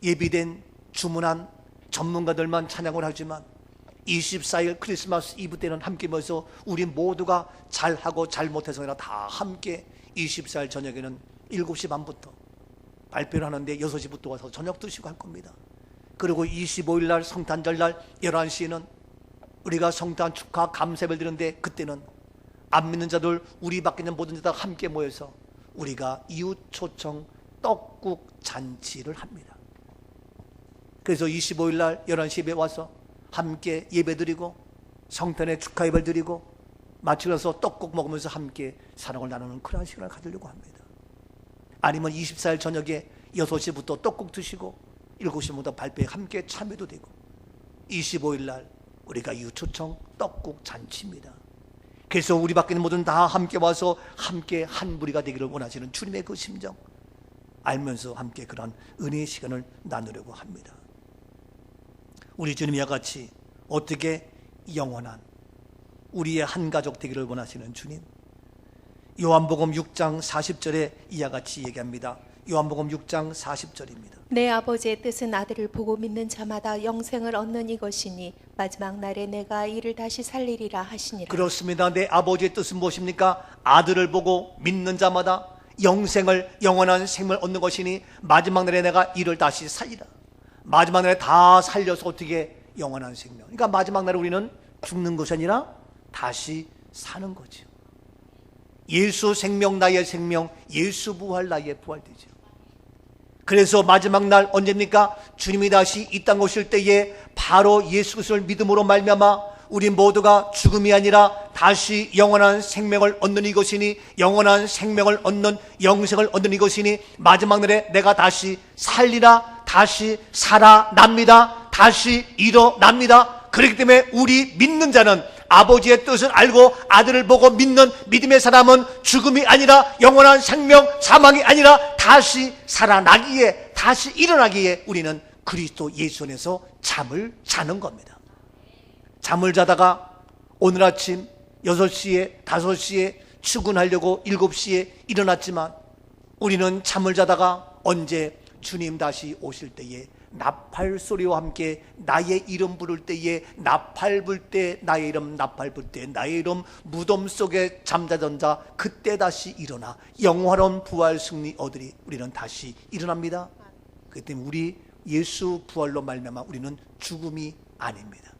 예비된 주문한 전문가들만 찬양을 하지만 24일 크리스마스 이브 때는 함께 모여서 우리 모두가 잘하고 잘못해서 아니라 다 함께 24일 저녁에는 7시 반부터 발표를 하는데 6시부터 와서 저녁 드시고 할 겁니다. 그리고 25일 날 성탄절 날 11시에는 우리가 성탄 축하 감사를 드리는데 그때는 안 믿는 자들 우리 밖에 있는 모든 자들 함께 모여서 우리가 이웃 초청 떡국 잔치를 합니다. 그래서 25일 날 11시 예배 와서 함께 예배 드리고 성탄의 축하 예배를 드리고 마치고 나서 떡국 먹으면서 함께 사랑을 나누는 그런 시간을 가지려고 합니다. 아니면 24일 저녁에 6시부터 떡국 드시고 7시부터 발표에 함께 참여도 되고 25일 날 우리가 이웃 초청 떡국 잔치입니다. 그래서 우리 밖에 있는 모든 다 함께 와서 함께 한 무리가 되기를 원하시는 주님의 그 심정 알면서 함께 그런 은혜의 시간을 나누려고 합니다. 우리 주님이와 같이 어떻게 영원한 우리의 한 가족 되기를 원하시는 주님. 요한복음 6장 40절에 이와 같이 얘기합니다. 요한복음 6장 40절입니다. 내 아버지의 뜻은 아들을 보고 믿는 자마다 영생을 얻는 이것이니 마지막 날에 내가 이를 다시 살리리라 하시니라. 그렇습니다. 내 아버지의 뜻은 무엇입니까? 아들을 보고 믿는 자마다 영생을 영원한 생명을 얻는 것이니 마지막 날에 내가 이를 다시 살리라. 마지막 날에 다 살려서 어떻게 영원한 생명. 그러니까 마지막 날에 우리는 죽는 것이 아니라 다시 사는 거죠. 예수 생명 나의 생명, 예수 부활 나의 부활 되죠. 그래서 마지막 날 언제입니까? 주님이 다시 이 땅 오실 때에 바로 예수 그리스도를 믿음으로 말미암아 우리 모두가 죽음이 아니라 다시 영원한 생명을 얻는 이것이니 영원한 생명을 얻는 영생을 얻는 이것이니 마지막 날에 내가 다시 살리라, 다시 살아납니다, 다시 일어납니다. 그렇기 때문에 우리 믿는 자는 아버지의 뜻을 알고 아들을 보고 믿는 믿음의 사람은 죽음이 아니라 영원한 생명, 사망이 아니라 다시 살아나기에, 다시 일어나기에 우리는 그리스도 예수 안에서 잠을 자는 겁니다. 잠을 자다가 오늘 아침 6시에 5시에 출근하려고 7시에 일어났지만 우리는 잠을 자다가 언제 주님 다시 오실 때에 나팔 소리와 함께 나의 이름 부를 때에 나팔 불 때 나의 이름 나팔 불 때 나의 이름 무덤 속에 잠자던 자 그때 다시 일어나 영원한 부활 승리 얻으리. 우리는 다시 일어납니다. 그렇기 때문에 우리 예수 부활로 말미암아 우리는 죽음이 아닙니다.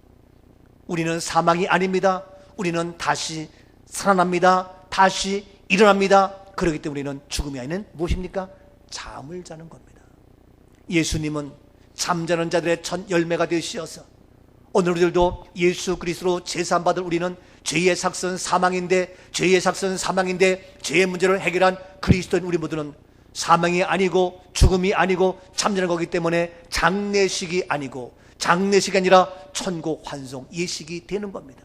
우리는 사망이 아닙니다. 우리는 다시 살아납니다. 다시 일어납니다. 그렇기 때문에 우리는 죽음이 아닌 무엇입니까? 잠을 자는 겁니다. 예수님은 잠자는 자들의 첫 열매가 되시어서 오늘 우리들도 예수 그리스도로 제사받을 우리는 죄의 삭선 사망인데 죄의 문제를 해결한 그리스도인 우리 모두는 사망이 아니고 죽음이 아니고 잠자는 거기 때문에 장례식이 아니고 장례식이 아니라 천국 환송 예식이 되는 겁니다.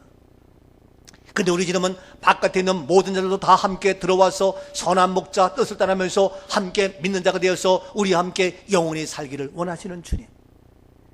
근데 우리 주님은 바깥에 있는 모든 자들도 다 함께 들어와서 선한 목자 뜻을 따르면서 함께 믿는 자가 되어서 우리 함께 영원히 살기를 원하시는 주님.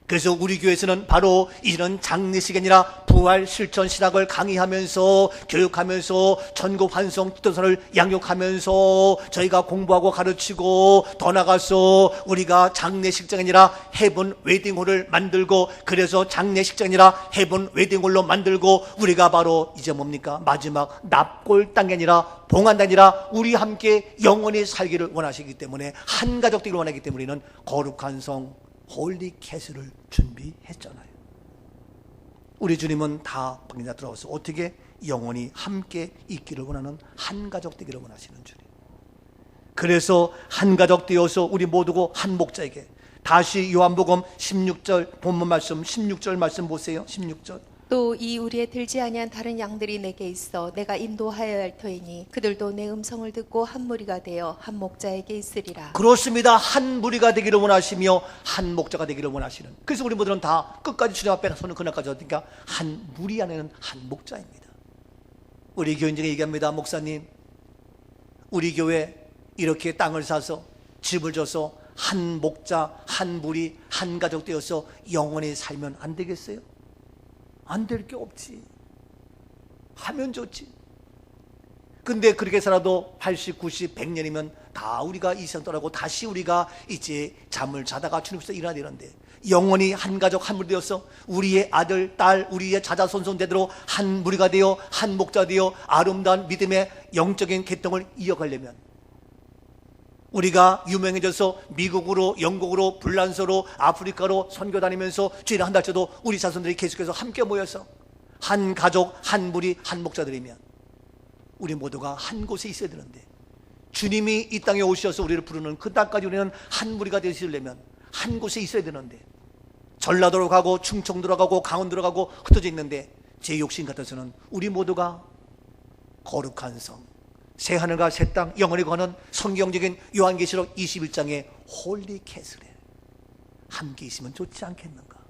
그래서 우리 교회에서는 바로 이런 장례식이 아니라 부활 실천 신학을 강의하면서 교육하면서 전국 환송 기도사를 양육하면서 저희가 공부하고 가르치고 더 나가서 우리가 장례식장이 아니라 헤븐 웨딩홀을 만들고 그래서 장례식장이 아니라 헤븐 웨딩홀로 만들고 우리가 바로 이제 뭡니까? 마지막 납골 땅이 아니라 봉안이 아니라 우리 함께 영원히 살기를 원하시기 때문에 한 가족 되기를 원하기 때문에 우리는 거룩한 성 홀리 캐슬을 준비했잖아요. 우리 주님은 다 방에다 들어와서 어떻게 영원히 함께 있기를 원하는 한 가족 되기를 원하시는 주님. 그래서 한 가족 되어서 우리 모두고 한 목자에게 다시 요한복음 16절 본문 말씀 16절 말씀 보세요. 16절. 또 이 우리에 들지 아니한 다른 양들이 내게 있어 내가 인도하여야 할 터이니 그들도 내 음성을 듣고 한 무리가 되어 한 목자에게 있으리라. 그렇습니다. 한 무리가 되기를 원하시며 한 목자가 되기를 원하시는. 그래서 우리 모두는 다 끝까지 주님 앞에 서는 그날까지 어디니까 한 무리 안에는 한 목자입니다. 우리 교인들에게 얘기합니다. 목사님, 우리 교회 이렇게 땅을 사서 집을 줘서 한 목자, 한 무리, 한 가족 되어서 영원히 살면 안 되겠어요? 안 될 게 없지. 하면 좋지. 근데 그렇게 살아도 80, 90, 100년이면 다 우리가 이 세상 떠나고 다시 우리가 이제 잠을 자다가 주님께서 일어나야 되는데 영원히 한 가족 한 무리 되어서 우리의 아들, 딸, 우리의 자자손손대대로 한 무리가 되어 한 목자 되어 아름다운 믿음의 영적인 계통을 이어가려면 우리가 유명해져서 미국으로 영국으로 불란서로 아프리카로 선교 다니면서 주일에 한 달째도 우리 자손들이 계속해서 함께 모여서 한 가족 한 무리 한 목자들이면 우리 모두가 한 곳에 있어야 되는데 주님이 이 땅에 오셔서 우리를 부르는 그 땅까지 우리는 한 무리가 되시려면 한 곳에 있어야 되는데 전라도로 가고 충청도로 가고 강원도로 가고 흩어져 있는데 제 욕심 같아서는 우리 모두가 거룩한 성 새하늘과 새 땅 영원히 거는 성경적인 요한계시록 21장의 홀리 캐슬에 함께 있으면 좋지 않겠는가.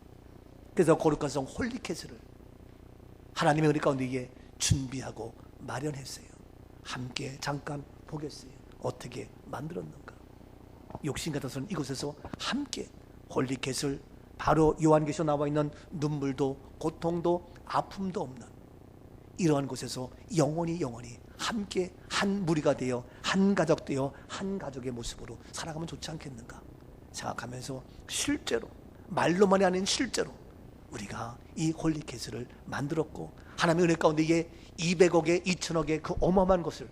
그래서 거룩한 성 홀리 캐슬을 하나님의 은혜 가운데 이게 준비하고 마련했어요. 함께 잠깐 보겠어요. 어떻게 만들었는가. 욕심 같아서는 이곳에서 함께 홀리 캐슬 바로 요한계시록 나와 있는 눈물도 고통도 아픔도 없는 이러한 곳에서 영원히 함께 한 무리가 되어 한 가족 되어 한 가족의 모습으로 살아가면 좋지 않겠는가 생각하면서 실제로 말로만이 아닌 실제로 우리가 이 홀리캐슬을 만들었고 하나님의 은혜 가운데 이게 200억에 2천억의 그 어마어마한 것을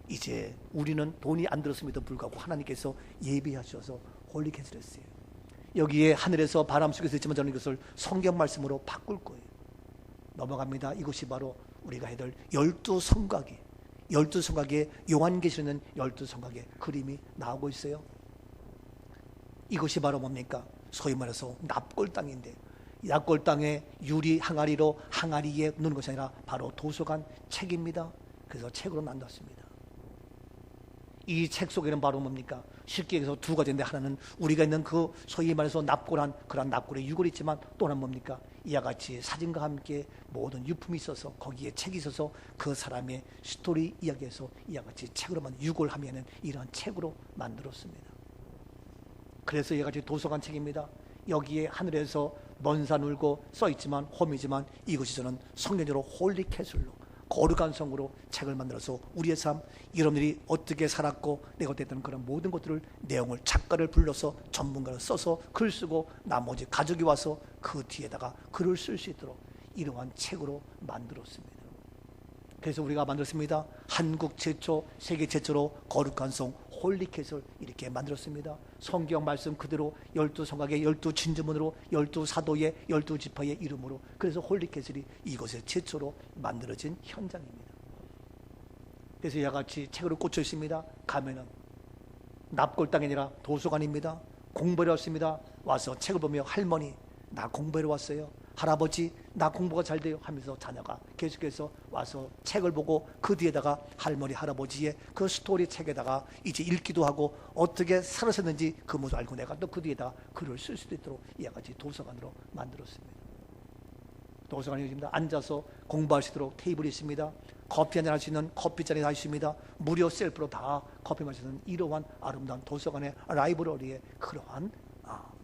이제 우리는 돈이 안 들었음에도 불구하고 하나님께서 예비하셔서 홀리캐슬 했어요. 여기에 하늘에서 바람 속에서 있지만 저는 이것을 성경 말씀으로 바꿀 거예요. 넘어갑니다. 이것이 바로 우리가 해야 될 12성곽에 요한계시록에는 12성곽의 그림이 나오고 있어요. 이것이 바로 뭡니까? 소위 말해서 납골 땅인데 납골 땅에 유리 항아리로 항아리에 넣는 것이 아니라 바로 도서관 책입니다. 그래서 책으로 만들었습니다. 이 책 속에는 바로 뭡니까? 쉽게 얘기해서 두 가지인데 하나는 우리가 있는 그 소위 말해서 납골한 그런 납골의 유골이 있지만 또 하나는 뭡니까? 이와 같이 사진과 함께 모든 유품이 있어서 거기에 책이 있어서 그 사람의 스토리 이야기에서 이와 같이 책으로 만든 유골하면은 이러한 책으로 만들었습니다. 그래서 이와 같이 도서관 책입니다. 여기에 하늘에서 먼 산 울고 써있지만 홈이지만 이것이 저는 성경적으로 홀리 캐슬로 거룩한 성으로 책을 만들어서 우리의 삶 여러분들이 어떻게 살았고 내가 어땠던 그런 모든 것들을 내용을 작가를 불러서 전문가를 써서 글 쓰고 나머지 가족이 와서 그 뒤에다가 글을 쓸 수 있도록 이러한 책으로 만들었습니다. 그래서 우리가 만들었습니다. 한국 최초 세계 최초로 거룩한 성 홀리캐슬 이렇게 만들었습니다. 성경 말씀 그대로 12성곽의 12진주문으로 12사도의 12지파의 이름으로 그래서 홀리캐슬이 이곳에 최초로 만들어진 현장입니다. 그래서 이와 같이 책으로 꽂혀 있습니다. 가면은 납골 땅이 아니라 도서관입니다. 공부하러 왔습니다. 와서 책을 보며 할머니 나 공부하러 왔어요. 할아버지 나 공부가 잘 돼요 하면서 자녀가 계속해서 와서 책을 보고 그 뒤에다가 할머니 할아버지의 그 스토리 책에다가 이제 읽기도 하고 어떻게 살았었는지 그 모습 알고 내가 또 그 뒤에다가 글을 쓸 수도 있도록 이와 같이 도서관으로 만들었습니다. 도서관이 있습니다. 앉아서 공부할 수 있도록 테이블이 있습니다. 커피 한잔 할 수 있는 커피잔이 다 있습니다. 무료 셀프로 다 커피 마시는 이러한 아름다운 도서관의 라이브러리의 그러한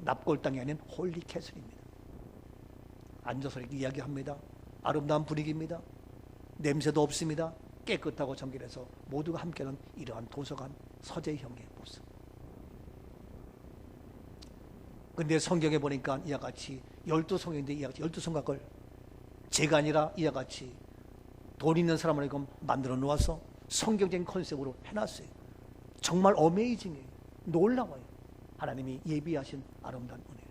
납골당이 아닌 홀리캐슬입니다. 앉아서 이렇게 이야기합니다. 아름다운 분위기입니다. 냄새도 없습니다. 깨끗하고 정결해서 모두가 함께하는 이러한 도서관 서재형의 모습. 근데 성경에 보니까 이와 같이 12성경인데 이와 같이 12성곽을 제가 아니라 이와 같이 돈 있는 사람을 만들어 놓아서 성경적인 컨셉으로 해놨어요. 정말 어메이징해요. 놀라워요. 하나님이 예비하신 아름다운 은혜.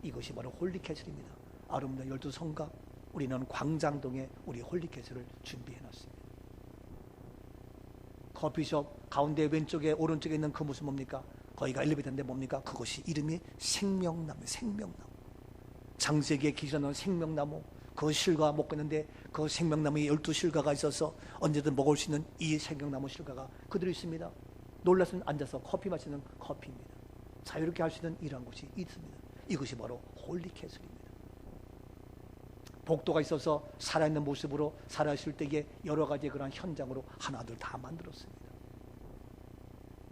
이것이 바로 홀리캐슬입니다. 아름다운 12성곽, 우리는 광장동에 우리 홀리캐슬을 준비해놨습니다. 커피숍 가운데 왼쪽에 오른쪽에 있는 그 모습 뭡니까? 거기가 엘리베이터인데 뭡니까? 그것이 이름이 생명나무, 생명나무. 창세기에 기술하는 생명나무, 그 실과 먹고 있는데 그 생명나무에 12실과가 있어서 언제든 먹을 수 있는 이 생명나무 실과가 그대로 있습니다. 놀라서 앉아서 커피 마시는 커피입니다. 자유롭게 할 수 있는 이러한 곳이 있습니다. 이것이 바로 홀리캐슬입니다. 복도가 있어서 살아있는 모습으로 살아있을 때에 여러 가지 그런 현장으로 하나둘 다 만들었습니다.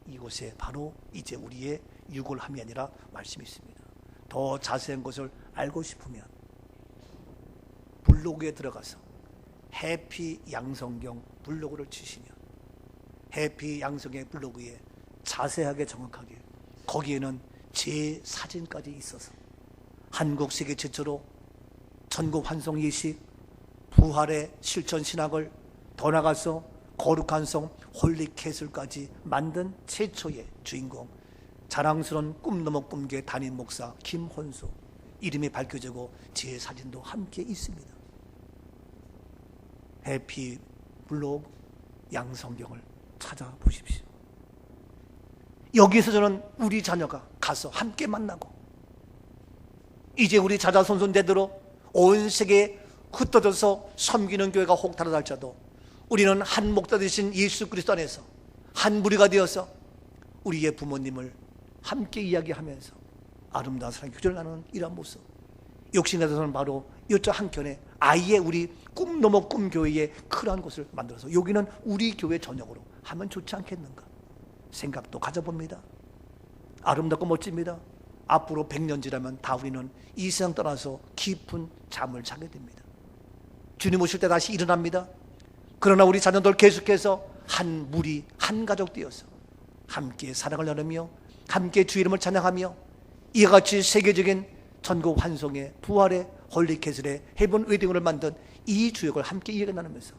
이곳에 바로 이제 우리의 유골함이 아니라 말씀이 있습니다. 더 자세한 것을 알고 싶으면 블로그에 들어가서 해피 양성경 블로그를 치시면 해피 양성경 블로그에 자세하게 정확하게 거기에는 제 사진까지 있어서 한국 세계 최초로 전국 환송 예식, 부활의 실천 신학을 더 나가서 거룩한 성 홀리캐슬까지 만든 최초의 주인공, 자랑스러운 꿈너머 꿈교회 담임 목사 김헌수 이름이 밝혀지고 제 사진도 함께 있습니다. 해피 블로그 양성경을 찾아보십시오. 여기서 저는 우리 자녀가 가서 함께 만나고 이제 우리 자자손손대대로 온 세계에 흩어져서 섬기는 교회가 혹달아 할지라도 우리는 한 목자 되신 예수 그리스도 안에서 한 무리가 되어서 우리의 부모님을 함께 이야기하면서 아름다운 사랑 교제를 나누는 이러한 모습. 욕심내서는 바로 이쪽 한켠에 아예 우리 꿈 넘어 꿈 교회의 큰한 곳을 만들어서 여기는 우리 교회 전역으로 하면 좋지 않겠는가 생각도 가져봅니다. 아름답고 멋집니다. 앞으로 100년 지나면 다 우리는 이 세상 떠나서 깊은 잠을 자게 됩니다. 주님 오실 때 다시 일어납니다. 그러나 우리 자녀들 계속해서 한 무리 한 가족 되어서 함께 사랑을 나누며 함께 주의 이름을 찬양하며 이와 같이 세계적인 전국 환송의 부활의 홀리캐슬의 헤븐 웨딩을 만든 이 주역을 함께 이야기 나누면서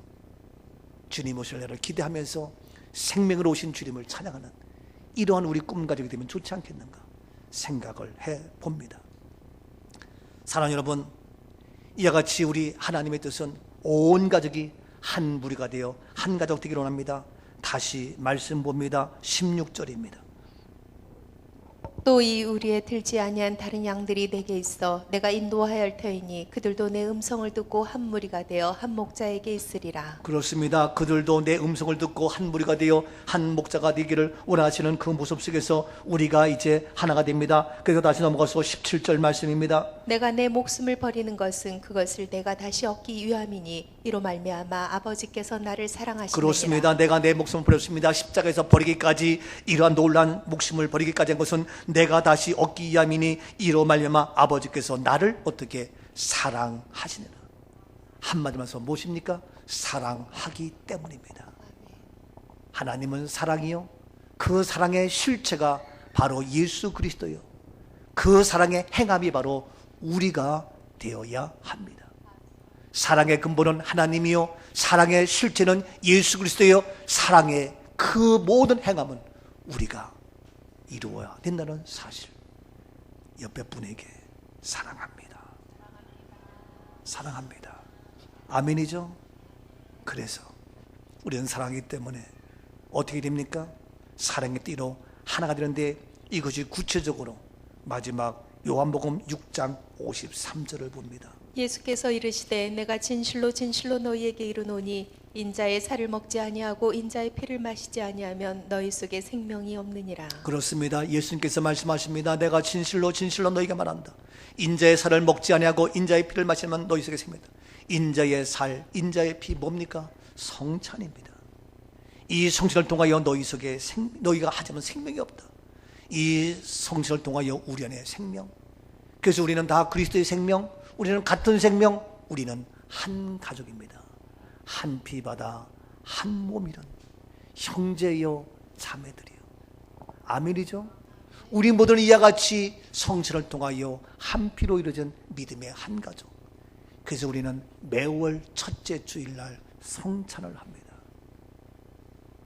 주님 오실 날을 기대하면서 생명으로 오신 주님을 찬양하는 이러한 우리 꿈 가족이 되면 좋지 않겠는가 생각을 해봅니다. 사랑하는 여러분, 이와 같이 우리 하나님의 뜻은 온 가족이 한 무리가 되어 한 가족 되기를 원합니다. 다시 말씀 봅니다. 16절입니다. 또 이 우리에 들지 아니한 다른 양들이 내게 있어 내가 인도하여 할 터이니 그들도 내 음성을 듣고 한 무리가 되어 한 목자에게 있으리라. 그렇습니다. 그들도 내 음성을 듣고 한 무리가 되어 한 목자가 되기를 원하시는 그 모습 속에서 우리가 이제 하나가 됩니다. 그래서 다시 넘어가서 17절 말씀입니다. 내가 내 목숨을 버리는 것은 그것을 내가 다시 얻기 위함이니 이로 말미암아 아버지께서 나를 사랑하시느니라. 그렇습니다. 내가 내 목숨을 버렸습니다. 십자가에서 버리기까지 이러한 놀란 목숨을 버리기까지 한 것은 내가 다시 얻기 위함이니 이로 말미암아 아버지께서 나를 어떻게 사랑하시느라. 한마디로 해서 무엇입니까? 사랑하기 때문입니다. 하나님은 사랑이요, 그 사랑의 실체가 바로 예수 그리스도요, 그 사랑의 행함이 바로 우리가 되어야 합니다. 사랑의 근본은 하나님이요, 사랑의 실체는 예수 그리스도요, 사랑의 그 모든 행함은 우리가 이루어야 된다는 사실. 옆에 분에게 사랑합니다. 사랑합니다. 아멘이죠? 그래서 우리는 사랑하기 때문에 어떻게 됩니까? 사랑의 띠로 하나가 되는데 이것이 구체적으로 마지막 요한복음 6장 53절을 봅니다. 예수께서 이르시되 내가 진실로 진실로 너희에게 이르노니 인자의 살을 먹지 아니하고 인자의 피를 마시지 아니하면 너희 속에 생명이 없느니라. 그렇습니다. 예수님께서 말씀하십니다. 내가 진실로 진실로 너희에게 말한다. 인자의 살을 먹지 아니하고 인자의 피를 마시면 너희 속에 생명이다. 인자의 살, 인자의 피 뭡니까? 성찬입니다. 이 성찬을 통하여 너희 속에 너희가 하자면 생명이 없다. 이 성찬을 통하여 우리 안에 생명. 그래서 우리는 다 그리스도의 생명, 우리는 같은 생명, 우리는 한 가족입니다. 한 피바다 한 몸이란 형제여 자매들이요. 아멘이죠. 우리 모두는 이와 같이 성찬을 통하여 한 피로 이루어진 믿음의 한 가족. 그래서 우리는 매월 첫째 주일날 성찬을 합니다.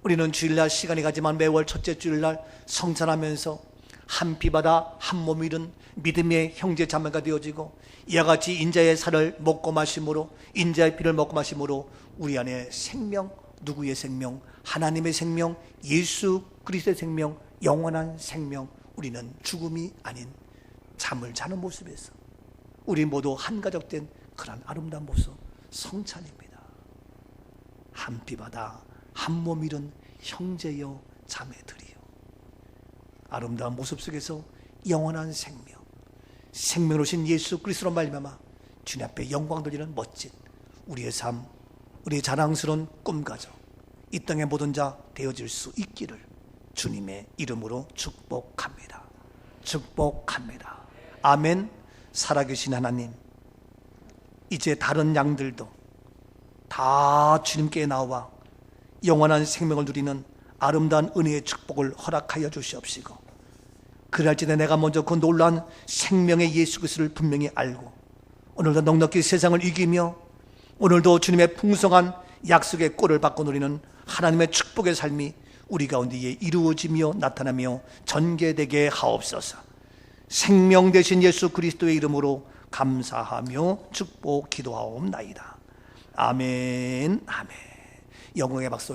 우리는 주일날 시간이 가지만 매월 첫째 주일날 성찬하면서 한 피바다 한 몸이 이룬 믿음의 형제 자매가 되어지고 이와 같이 인자의 살을 먹고 마심으로 인자의 피를 먹고 마심으로 우리 안에 생명, 누구의 생명? 하나님의 생명, 예수 그리스도의 생명, 영원한 생명. 우리는 죽음이 아닌 잠을 자는 모습에서 우리 모두 한 가족 된 그런 아름다운 모습, 성찬입니다. 한 피바다 한 몸 이룬 형제여 자매들이요. 아름다운 모습 속에서 영원한 생명, 생명으로 오신 예수 그리스도로 말미암아 주님 앞에 영광 돌리는 멋진 우리의 삶, 우리의 자랑스러운 꿈가정, 이 땅의 모든 자 되어질 수 있기를 주님의 이름으로 축복합니다. 축복합니다. 아멘. 살아계신 하나님, 이제 다른 양들도 다 주님께 나와 영원한 생명을 누리는 아름다운 은혜의 축복을 허락하여 주시옵시고, 그럴지에 내가 먼저 그 놀라운 생명의 예수 그리스도를 분명히 알고 오늘도 넉넉히 세상을 이기며 오늘도 주님의 풍성한 약속의 꼴을 받고 누리는 하나님의 축복의 삶이 우리 가운데에 이루어지며 나타나며 전개되게 하옵소서. 생명 되신 예수 그리스도의 이름으로 감사하며 축복 기도하옵나이다. 아멘. 아멘. 영광의 박수.